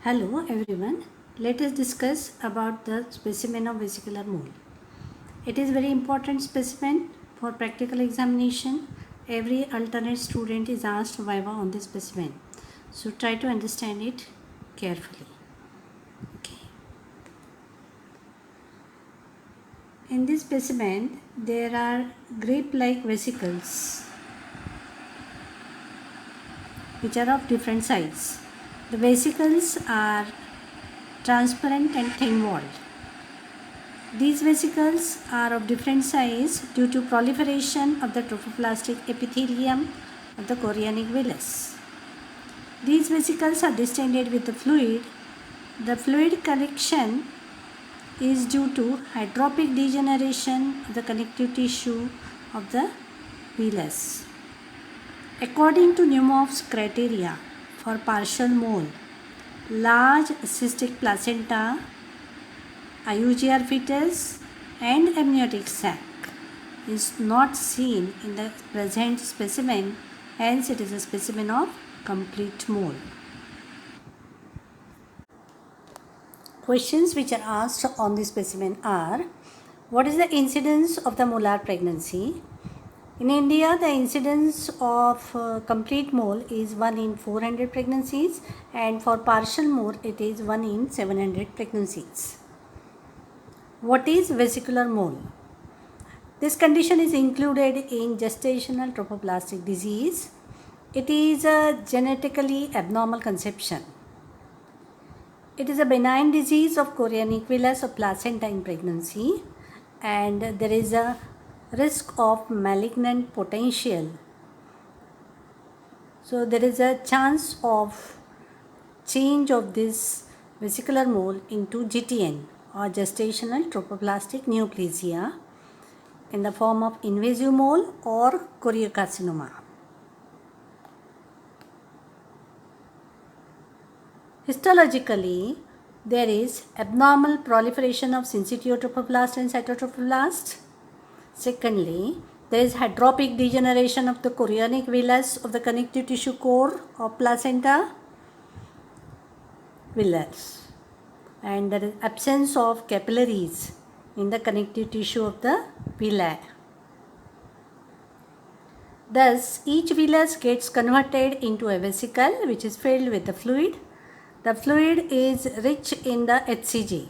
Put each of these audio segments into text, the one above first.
Hello everyone. Let us discuss about the specimen of vesicular mole. It is very important specimen for practical examination. Every alternate student is asked viva on this specimen. So try to understand it carefully. Okay. In this specimen there are grape-like vesicles which are of different size. The vesicles are transparent and thin-walled. These vesicles are of different size due to proliferation of the trophoblastic epithelium of the chorionic villus. These vesicles are distended with the fluid. The fluid collection is due to hydropic degeneration of the connective tissue of the villus. According to Neumoff's criteria for partial mole, large cystic placenta, IUGR fetus and amniotic sac is not seen in the present specimen, hence it is a specimen of complete mole. Questions which are asked on this specimen are: what is the incidence of the molar pregnancy? In India, the incidence of complete mole is 1 in 400 pregnancies, and for partial mole it is 1 in 700 pregnancies. What is vesicular mole? This condition is included in gestational trophoblastic disease. It is a genetically abnormal conception. It is a benign disease of chorionic villus or placenta in pregnancy, and there is a risk of malignant potential. So there is a chance of change of this vesicular mole into GTN or gestational trophoblastic neoplasia in the form of invasive mole or choriocarcinoma. Histologically, there is abnormal proliferation of syncytiotrophoblast and cytotrophoblast. Secondly, there is hydropic degeneration of the chorionic villus of the connective tissue core of placenta villus, and there is absence of capillaries in the connective tissue of the villi. Thus, each villus gets converted into a vesicle which is filled with the fluid. The fluid is rich in the HCG.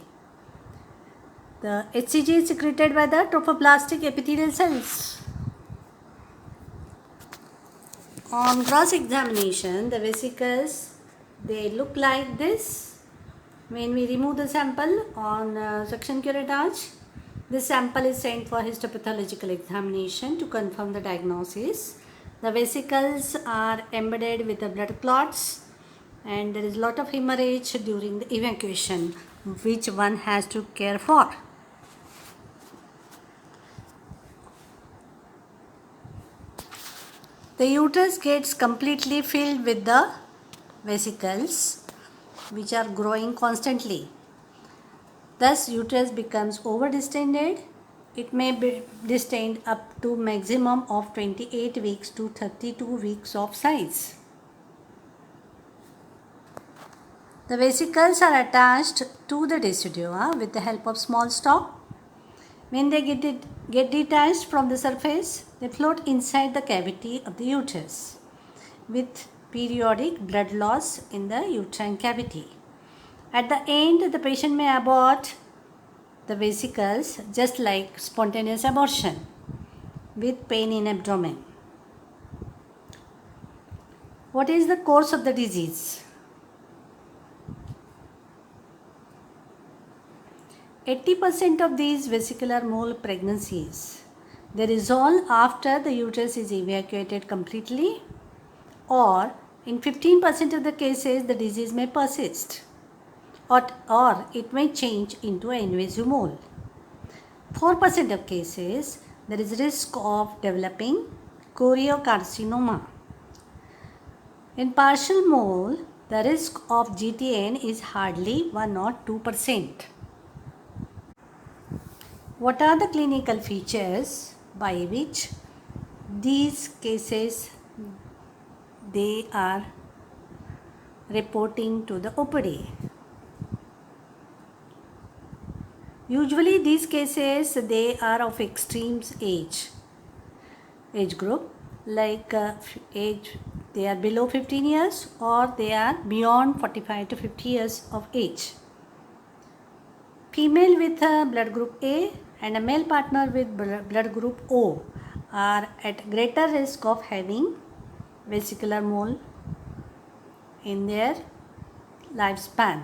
The HCG is secreted by the trophoblastic epithelial cells. On cross examination, the vesicles, they look like this. When we remove the sample on suction curettage, this sample is sent for histopathological examination to confirm the diagnosis. The vesicles are embedded with the blood clots, and there is a lot of hemorrhage during the evacuation, which one has to care for. The uterus gets completely filled with the vesicles which are growing constantly. Thus, uterus becomes over distended. It may be distend up to maximum of 28 weeks to 32 weeks of size. The vesicles are attached to the decidua with the help of small stalk. When they get detached from the surface, they float inside the cavity of the uterus with periodic blood loss in the uterine cavity. At the end, the patient may abort the vesicles just like spontaneous abortion with pain in abdomen. What is the course of the disease? 80% of these vesicular mole pregnancies, they resolve after the uterus is evacuated completely, or in 15% of the cases the disease may persist, or it may change into an invasive mole. 4% of cases there is risk of developing choriocarcinoma. In partial mole, the risk of GTN is hardly 1 or 2%. What are the clinical features by which these cases they are reporting to the OPD. Usually these cases, they are of extreme age group, like age, they are below 15 years or they are beyond 45 to 50 years of age. Female with blood group A and a male partner with blood group O are at greater risk of having vesicular mole in their lifespan.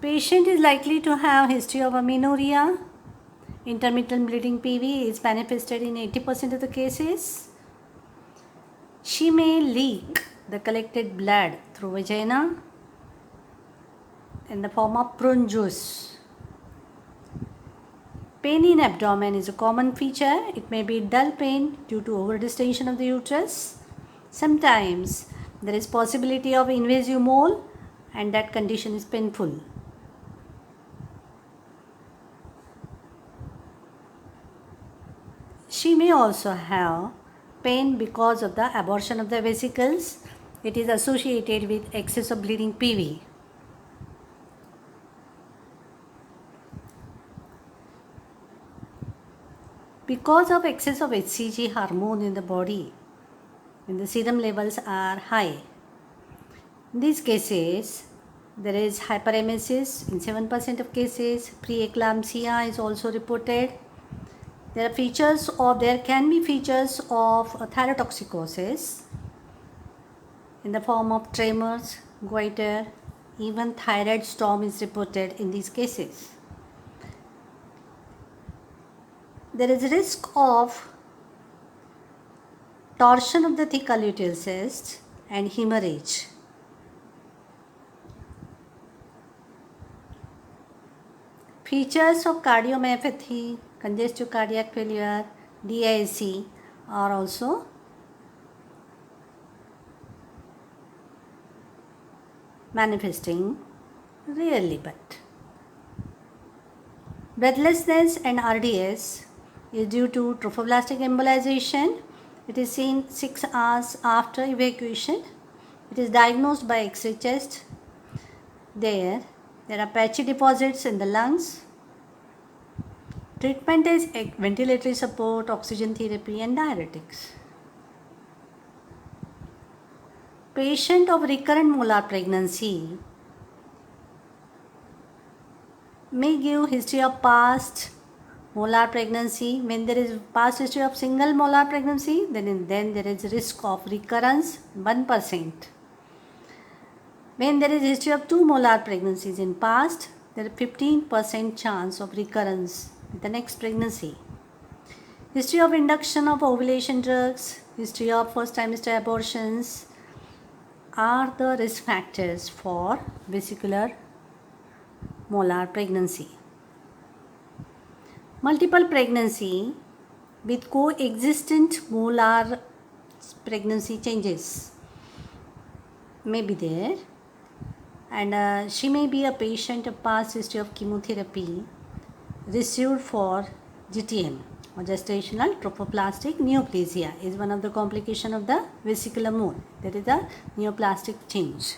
Patient is likely to have history of amenorrhea. Intermittent bleeding PV is manifested in 80% of the cases. She may leak the collected blood through vagina in the form of prune juice. Pain in abdomen is a common feature. It may be dull pain due to overdistension of the uterus. Sometimes there is possibility of invasive mole and that condition is painful. She may also have pain because of the abortion of the vesicles. It is associated with excess of bleeding PV. Because of excess of HCG hormone in the body, when the serum levels are high, in these cases, there is hyperemesis in 7% of cases. Preeclampsia is also reported. There can be features of thyrotoxicosis in the form of tremors, goiter, even thyroid storm is reported in these cases. There is risk of torsion of the thick luteal cyst and hemorrhage. Features of cardiomyopathy, congestive cardiac failure, DIC are also manifesting rarely, but breathlessness and RDS is due to trophoblastic embolization. It is seen 6 hours after evacuation. It is diagnosed by X-ray chest. There are patchy deposits in the lungs. Treatment is ventilatory support, oxygen therapy and diuretics. Patient of recurrent molar pregnancy may give history of past molar pregnancy. When there is past history of single molar pregnancy, then there is risk of recurrence 1%. When there is history of 2 molar pregnancies in past, there is 15% chance of recurrence in the next pregnancy. History of induction of ovulation drugs, history of first trimester abortions are the risk factors for vesicular molar pregnancy. Multiple pregnancy with coexistent molar pregnancy changes may be there, and she may be a patient of past history of chemotherapy received for GTN or gestational trophoblastic neoplasia is one of the complications of the vesicular mole. That is a neoplastic change.